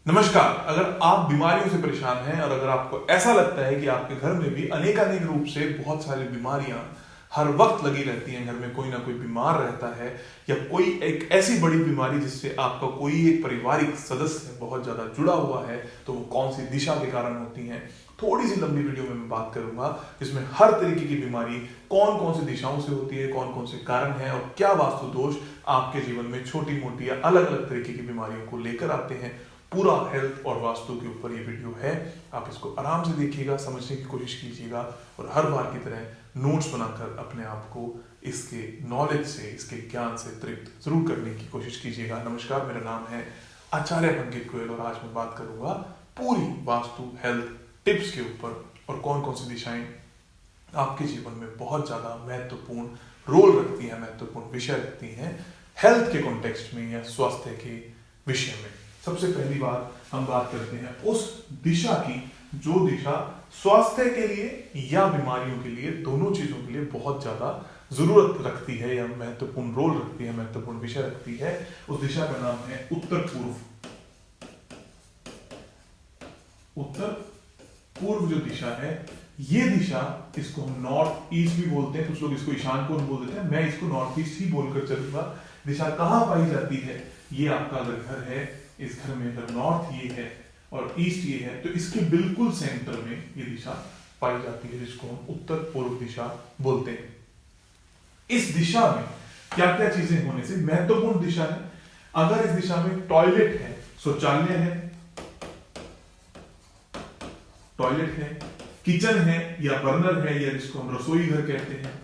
नमस्कार। अगर आप बीमारियों से परेशान हैं और अगर आपको ऐसा लगता है कि आपके घर में भी अनेक रूप से बहुत सारी बीमारियां हर वक्त लगी रहती हैं, घर में कोई ना कोई बीमार रहता है या कोई एक ऐसी बड़ी बीमारी जिससे आपका कोई एक पारिवारिक सदस्य बहुत ज्यादा जुड़ा हुआ है, तो वो कौन सी दिशा के कारण होती हैं, थोड़ी सी लंबी वीडियो में मैं बात करूंगा जिसमें हर तरीके की बीमारी कौन कौन सी दिशाओं से होती है, कौन कौन से कारण हैं और क्या वास्तु दोष आपके जीवन में छोटी मोटी या अलग अलग तरीके की बीमारियों को लेकर आते हैं। पूरा हेल्थ और वास्तु के ऊपर ये वीडियो है। आप इसको आराम से देखिएगा, समझने की कोशिश कीजिएगा और हर बार की तरह नोट्स बनाकर अपने आप को इसके नॉलेज से, इसके ज्ञान से तृप्त जरूर करने की कोशिश कीजिएगा। नमस्कार, मेरा नाम है आचार्य अंकित गोयल और आज मैं बात करूंगा पूरी वास्तु हेल्थ टिप्स के ऊपर और कौन कौन सी दिशाएं आपके जीवन में बहुत ज्यादा महत्वपूर्ण रोल रखती है, महत्वपूर्ण विषय रखती हैं हेल्थ के कॉन्टेक्स्ट में या स्वास्थ्य के विषय में। सबसे पहली बात हम बात करते हैं उस दिशा की जो दिशा स्वास्थ्य के लिए या बीमारियों के लिए, दोनों चीजों के लिए बहुत ज्यादा जरूरत रखती है या महत्वपूर्ण रोल रखती है, महत्वपूर्ण विषय रखती है। उस दिशा का नाम है उत्तर पूर्व। उत्तर पूर्व जो दिशा है, ये दिशा, इसको हम नॉर्थ ईस्ट भी बोलते हैं, कुछ लोग इसको ईशान कोण बोल देते हैं, मैं इसको नॉर्थ ईस्ट ही बोलकर चलूंगा। दिशा कहाँ पाई जाती है? ये आपका अगर घर है, इस घर में अगर नॉर्थ ये है और ईस्ट ये है, तो इसके बिल्कुल सेंटर में ये दिशा पाई जाती है, जिसको हम उत्तर पूर्व दिशा बोलते हैं। इस दिशा में क्या क्या चीजें होने से महत्वपूर्ण दिशा है। अगर इस दिशा में टॉयलेट है, शौचालय है, टॉयलेट है, किचन है या बर्नर है या जिसको हम रसोई घर कहते हैं,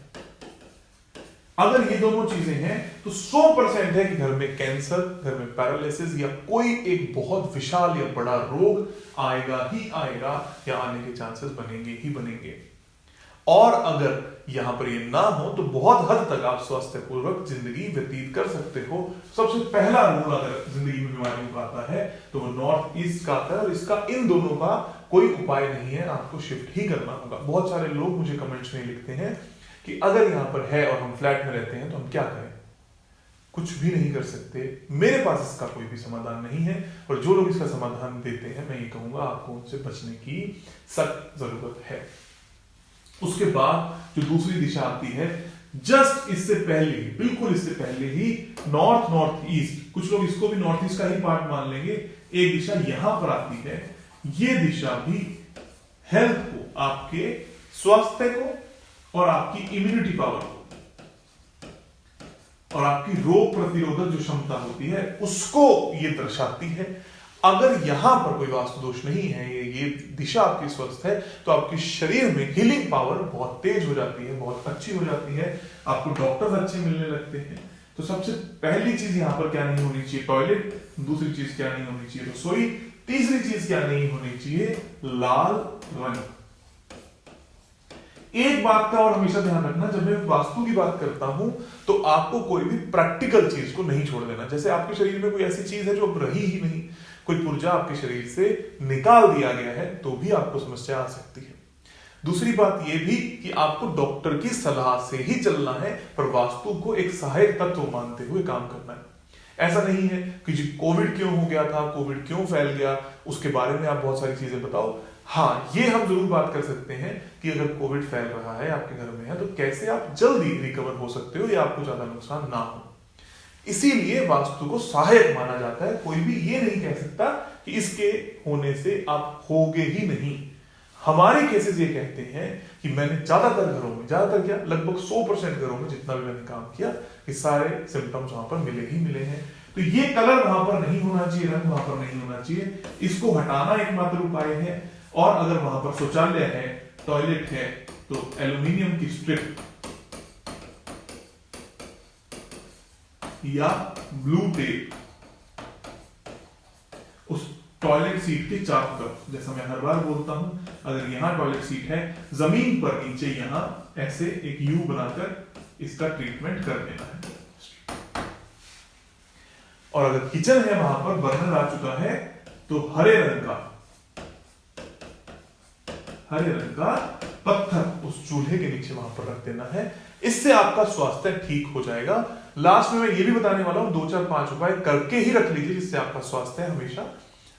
अगर ये दोनों चीजें हैं तो 100% है कि घर में कैंसर, घर में पैरालिसिस या कोई एक बहुत विशाल या बड़ा रोग आएगा ही आएगा या आने के चांसेस बनेंगे ही बनेंगे। और अगर यहां पर ये ना हो तो बहुत हद तक आप स्वास्थ्यपूर्वक जिंदगी व्यतीत कर सकते हो। सबसे पहला रूल अगर जिंदगी में बीमारियों का आता है तो वो नॉर्थ ईस्ट का आता है और इसका इन दोनों का कोई उपाय नहीं है, आपको शिफ्ट ही करना होगा। बहुत सारे लोग मुझे कमेंट्स में लिखते हैं कि अगर यहां पर है और हम फ्लैट में रहते हैं तो हम क्या करें? कुछ भी नहीं कर सकते। मेरे पास इसका कोई भी समाधान नहीं है और जो लोग इसका समाधान देते हैं, मैं ये कहूंगा आपको उनसे बचने की सख्त जरूरत है। उसके बाद जो दूसरी दिशा आती है, जस्ट इससे पहले, बिल्कुल इससे पहले ही नॉर्थ ईस्ट, कुछ लोग इसको भी नॉर्थ ईस्ट का ही पार्ट मान लेंगे, एक दिशा यहां पर आती है। ये दिशा भी हेल्थ को, आपके स्वास्थ्य को और आपकी इम्यूनिटी पावर को और आपकी रोग प्रतिरोधक जो क्षमता होती है उसको ये दर्शाती है। अगर यहां पर कोई वास्तु दोष नहीं है, ये दिशा आपकी स्वस्थ है, तो आपके शरीर में हीलिंग पावर बहुत तेज हो जाती है, बहुत अच्छी हो जाती है, आपको डॉक्टर्स अच्छे मिलने लगते हैं। तो सबसे पहली चीज यहां पर क्या नहीं होनी चाहिए? टॉयलेट। दूसरी चीज क्या नहीं होनी चाहिए? रसोई। तीसरी चीज क्या नहीं होनी चाहिए? लाल रंग। एक बात का और हमेशा ध्यान रखना, जब मैं वास्तु की बात करता हूं तो आपको कोई भी प्रैक्टिकल चीज को नहीं छोड़ देना। जैसे आपके शरीर में कोई ऐसी चीज है जो अब रही ही नहीं, कोई पुर्जा आपके शरीर से निकाल दिया गया है, तो भी आपको समस्या आ सकती है। दूसरी बात यह भी कि आपको डॉक्टर की सलाह से ही चलना है, पर वास्तु को एक सहायक तत्व मानते हुए काम करना है। ऐसा नहीं है कि जी कोविड क्यों हो गया था, कोविड क्यों फैल गया, उसके बारे में आप बहुत सारी चीजें बताओ। हाँ, ये हम जरूर बात कर सकते हैं कि अगर कोविड फैल रहा है, आपके घर में है, तो कैसे आप जल्दी रिकवर हो सकते हो या आपको ज्यादा नुकसान ना हो। इसीलिए वास्तु को सहायक माना जाता है। कोई भी ये नहीं कह सकता कि इसके होने से आप होगे ही नहीं। हमारे केसेस ये कहते हैं कि मैंने ज्यादातर घरों में, ज्यादातर क्या, लगभग 100% घरों में जितना भी मैंने काम किया, ये सारे सिम्टम्स वहां पर मिले ही मिले हैं। तो ये कलर वहां पर नहीं होना चाहिए, रंग वहां पर नहीं होना चाहिए, इसको हटाना एकमात्र उपाय है। और अगर वहां पर शौचालय है, टॉयलेट है, तो एल्यूमिनियम की स्ट्रिप या ब्लू टेप उस टॉयलेट सीट के चारों तरफ, जैसा मैं हर बार बोलता हूं, अगर यहां टॉयलेट सीट है, जमीन पर नीचे यहां ऐसे एक यू बनाकर इसका ट्रीटमेंट कर देना है। और अगर किचन है, वहां पर बर्नर आ चुका है, तो हरे रंग का पत्थर उस चूल्हे के नीचे वहां पर रख देना है। इससे आपका स्वास्थ्य ठीक हो जाएगा। लास्ट में मैं ये भी बताने वाला हूं, 2 4 5 उपाय करके ही रख लीजिए, जिससे आपका स्वास्थ्य हमेशा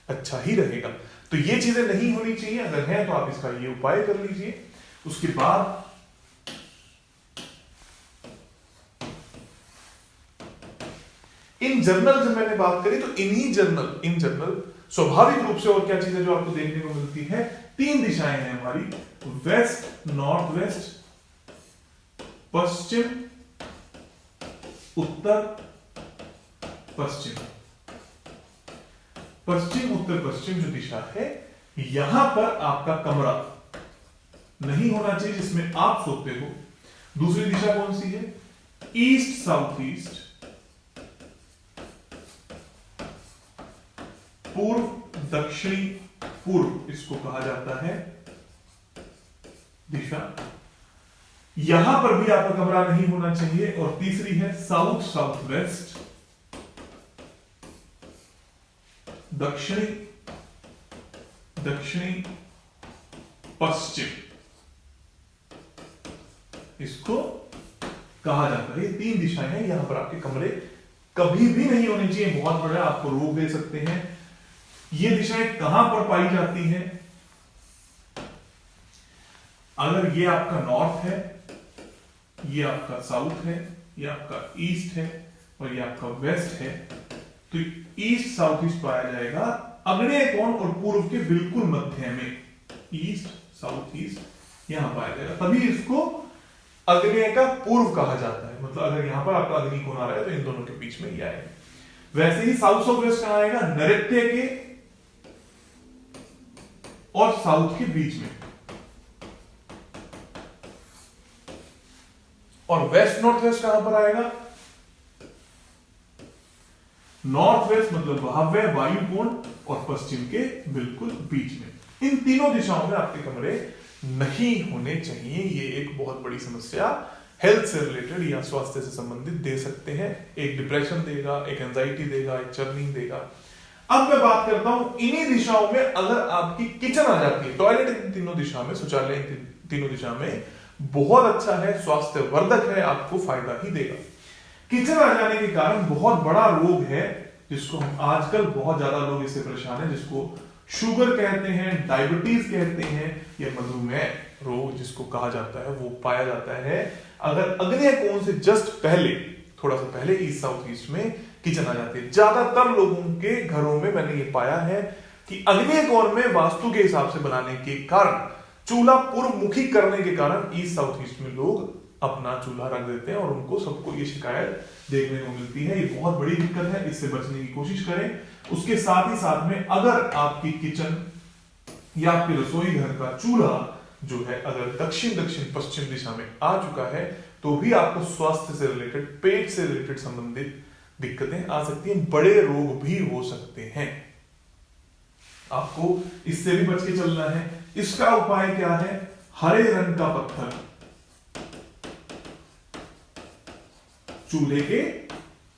अच्छा ही रहेगा। तो ये चीजें नहीं होनी चाहिए, अगर है तो आप इसका ये उपाय कर लीजिए। उसके बाद इन जनरल जब मैंने बात करी तो इन जनरल स्वाभाविक रूप से और क्या चीजें जो आपको देखने को मिलती है, 3 दिशाएं हैं हमारी, वेस्ट, नॉर्थ वेस्ट, पश्चिम, उत्तर पश्चिम। पश्चिम उत्तर पश्चिम जो दिशा है, यहां पर आपका कमरा नहीं होना चाहिए जिसमें आप सोते हो। दूसरी दिशा कौन सी है? ईस्ट साउथ ईस्ट, पूर्व दक्षिणी पूर्व इसको कहा जाता है दिशा, यहां पर भी आपका कमरा नहीं होना चाहिए। और तीसरी है साउथ साउथ वेस्ट, दक्षिणी दक्षिणी पश्चिम इसको कहा जाता है। ये 3 दिशाएं हैं, यहां पर आपके कमरे कभी भी नहीं होने चाहिए, बहुत बड़ा आपको रोग दे सकते हैं। ये दिशाएं कहां पर पाई जाती हैं? अगर ये आपका नॉर्थ है, ये आपका साउथ है, ये आपका ईस्ट है और ये आपका वेस्ट है, तो ईस्ट साउथ ईस्ट पाया जाएगा आग्नेय कोण और पूर्व के बिल्कुल मध्य में। ईस्ट साउथ ईस्ट यहां पाया जाएगा, तभी इसको आग्नेय का पूर्व कहा जाता है। मतलब अगर यहां पर आपका अग्नि कोण आ रहा है तो इन दोनों के बीच में ही आएगा। वैसे ही साउथ साउथ वेस्ट कहां आएगा? नैऋत्य के और साउथ के बीच में। और वेस्ट नॉर्थ वेस्ट कहां पर आएगा? नॉर्थ वेस्ट मतलब वायव्य वायु कोण और पश्चिम के बिल्कुल बीच में। इन तीनों दिशाओं में आपके कमरे नहीं होने चाहिए। ये एक बहुत बड़ी समस्या हेल्थ से रिलेटेड या स्वास्थ्य से संबंधित दे सकते हैं। एक डिप्रेशन देगा, एक एंजाइटी देगा, एक चर्निंग देगा। अब मैं बात करता हूं इन्हीं दिशाओं में अगर आपकी किचन आ जाती है, टॉयलेट इन तीनों दिशा में, शौचालय इन तीनों दिशा में बहुत अच्छा है, स्वास्थ्य वर्धक है, आपको फायदा ही देगा। किचन आ जाने के कारण बहुत बड़ा रोग है जिसको हम आजकल बहुत ज्यादा लोग इससे परेशान हैं, जिसको शुगर कहते हैं, डायबिटीज कहते हैं, या मधुमेह रोग जिसको कहा जाता है, वो पाया जाता है अगर आग्नेय कोण से जस्ट पहले, थोड़ा सा पहले ईस्ट साउथ ईस्ट में किचन आ जाती है। ज्यादातर लोगों के घरों में मैंने ये पाया है कि आग्नेय कोण में वास्तु के हिसाब से बनाने के कारण, चूल्हा पूर्व मुखी करने के कारण ईस्ट साउथ ईस्ट में लोग अपना चूल्हा रख देते हैं और उनको सबको ये शिकायत देखने को मिलती है। ये बहुत बड़ी दिक्कत है, इससे बचने की कोशिश करें। उसके साथ ही साथ में अगर आपकी किचन या आपके रसोई घर का चूल्हा जो है अगर दक्षिण दक्षिण पश्चिम दिशा में आ चुका है तो भी आपको स्वास्थ्य से रिलेटेड, पेट से रिलेटेड संबंधित दिक्कतें आ सकती हैं, बड़े रोग भी हो सकते हैं। आपको इससे भी बच के चलना है। इसका उपाय क्या है? हरे रंग का पत्थर चूल्हे के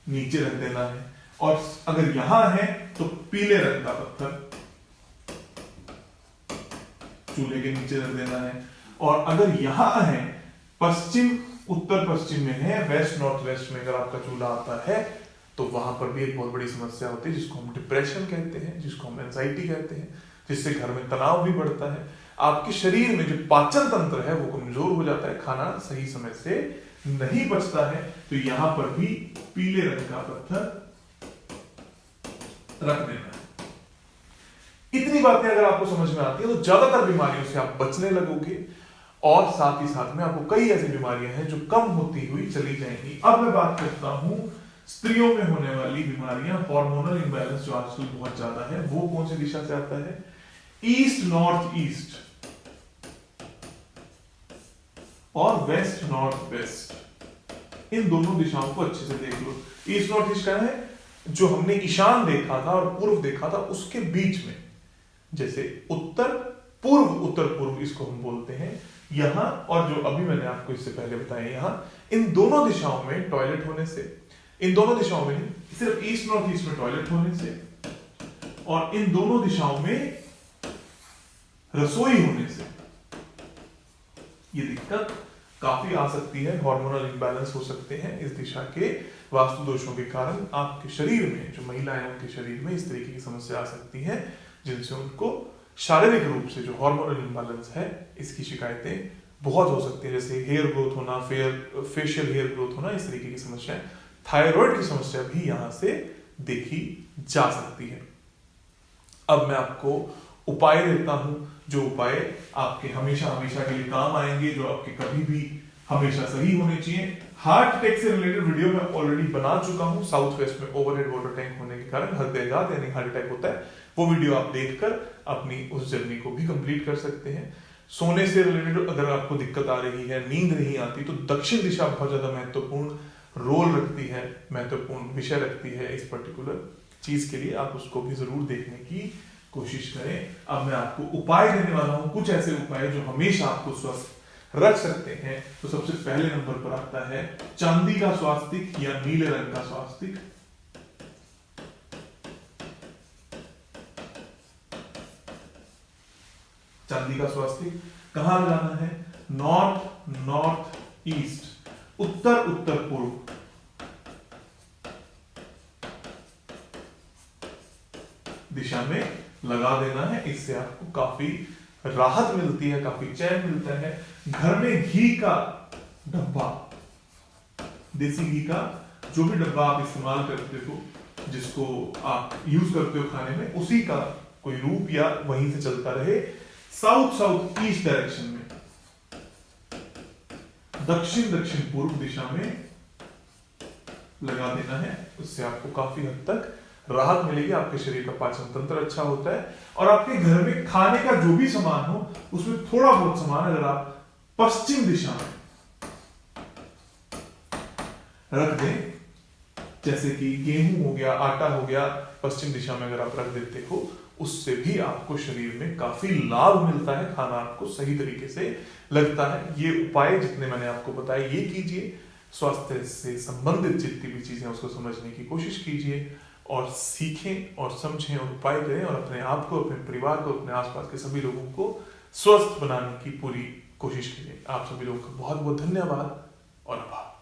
नीचे रख देना है, और अगर यहां है तो पीले रंग का पत्थर चूल्हे के नीचे रख देना है। और अगर यहां है, पश्चिम उत्तर पश्चिम में है, वेस्ट नॉर्थ वेस्ट में अगर आपका चूल्हा आता है तो वहां पर भी एक बहुत बड़ी समस्या होती है जिसको हम डिप्रेशन कहते हैं, जिसको हम एंजाइटी कहते हैं, जिससे घर में तनाव भी बढ़ता है। आपके शरीर में जो पाचन तंत्र है वो कमजोर हो जाता है, खाना सही समय से नहीं बचता है। तो यहां पर भी पीले रंग का पत्थर रख देना है। इतनी बातें अगर आपको समझ में आती है तो ज्यादातर बीमारियों से आप बचने लगोगे, और साथ ही साथ में आपको कई ऐसी बीमारियां हैं जो कम होती हुई चली जाएंगी। अब मैं बात करता हूं स्त्रियों में होने वाली बीमारियां, हार्मोनल इंबैलेंस जो आजकल बहुत ज्यादा है, वो कौन सी दिशा से आता है? ईस्ट नॉर्थ ईस्ट और वेस्ट नॉर्थ वेस्ट। इन दोनों दिशाओं को अच्छे से देख लो। ईस्ट नॉर्थ ईस्ट क्या है? जो हमने ईशान देखा था और पूर्व देखा था उसके बीच में, जैसे उत्तर पूर्व इसको हम बोलते हैं यहां, और जो अभी मैंने आपको इससे पहले बताया यहां, इन दोनों दिशाओं में टॉयलेट होने से, इन दोनों दिशाओं में नहीं, सिर्फ ईस्ट नॉर्थ ईस्ट में टॉयलेट होने से, और इन दोनों दिशाओं में रसोई होने से ये दिक्कत काफी आ सकती है, हार्मोनल इम्बैलेंस हो सकते हैं इस दिशा के वास्तु दोषों के कारण। आपके शरीर में, जो महिलाएं उनके शरीर में इस तरीके की समस्या आ सकती है जिनसे उनको शारीरिक रूप से जो हार्मोनल इम्बैलेंस है इसकी शिकायतें बहुत हो सकती है, जैसे हेयर ग्रोथ होना, फेशियल हेयर ग्रोथ होना, इस तरीके की समस्याएं। थायराइड की समस्या भी यहां से देखी जा सकती है। अब मैं आपको उपाय देता हूं, जो उपाय आपके हमेशा हमेशा के लिए काम आएंगे, जो आपके कभी भी हमेशा सही होने चाहिए। हार्ट अटैक से रिलेटेड वीडियो मैं ऑलरेडी बना चुका हूं। साउथ वेस्ट में ओवरहेड वाटर टैंक होने के कारण हृदयघात यानी हार्ट अटैक होता है, वो वीडियो आप देखकर अपनी उस जर्नी को भी कंप्लीट कर सकते हैं। सोने से रिलेटेड अगर आपको दिक्कत आ रही है, नींद नहीं आती, तो दक्षिण दिशा बहुत ज्यादा महत्वपूर्ण रोल रखती है, महत्वपूर्ण विषय रखती है इस पर्टिकुलर चीज के लिए। आप उसको भी जरूर देखने की कोशिश करें। अब मैं आपको उपाय देने वाला हूं, कुछ ऐसे उपाय जो हमेशा आपको स्वस्थ रख सकते हैं। तो सबसे पहले नंबर पर आता है चांदी का स्वास्तिक या नीले रंग का स्वास्तिक। चांदी का स्वास्तिक कहां लगाना है? North north east, Uttar Uttar पूर्व, दिशा में लगा देना है। इससे आपको काफी राहत मिलती है, काफी चैन मिलता है। घर में घी का डब्बा, देसी घी का जो भी डब्बा आप इस्तेमाल करते हो, जिसको आप यूज करते हो खाने में, उसी का कोई रूप या वहीं से चलता रहे। साउथ साउथ ईस्ट डायरेक्शन में, दक्षिण दक्षिण पूर्व दिशा में लगा देना है। उससे आपको काफी हद तक राहत मिलेगी। आपके शरीर का पाचन तंत्र अच्छा होता है, और आपके घर में खाने का जो भी सामान हो उसमें थोड़ा बहुत सामान अगर आप पश्चिम दिशा में रख दें, जैसे कि गेहूं हो गया, आटा हो गया, पश्चिम दिशा में अगर आप रख देते हो, उससे भी आपको शरीर में काफी लाभ मिलता है, खाना आपको सही तरीके से लगता है। ये उपाय जितने मैंने आपको बताए ये कीजिए। स्वास्थ्य से संबंधित जितनी भी चीजें उसको समझने की कोशिश कीजिए, और सीखें और समझें और उपाय करें, और अपने आप को, अपने परिवार को, अपने आसपास के सभी लोगों को स्वस्थ बनाने की पूरी कोशिश कीजिए। आप सभी लोगों का बहुत बहुत धन्यवाद और आभार।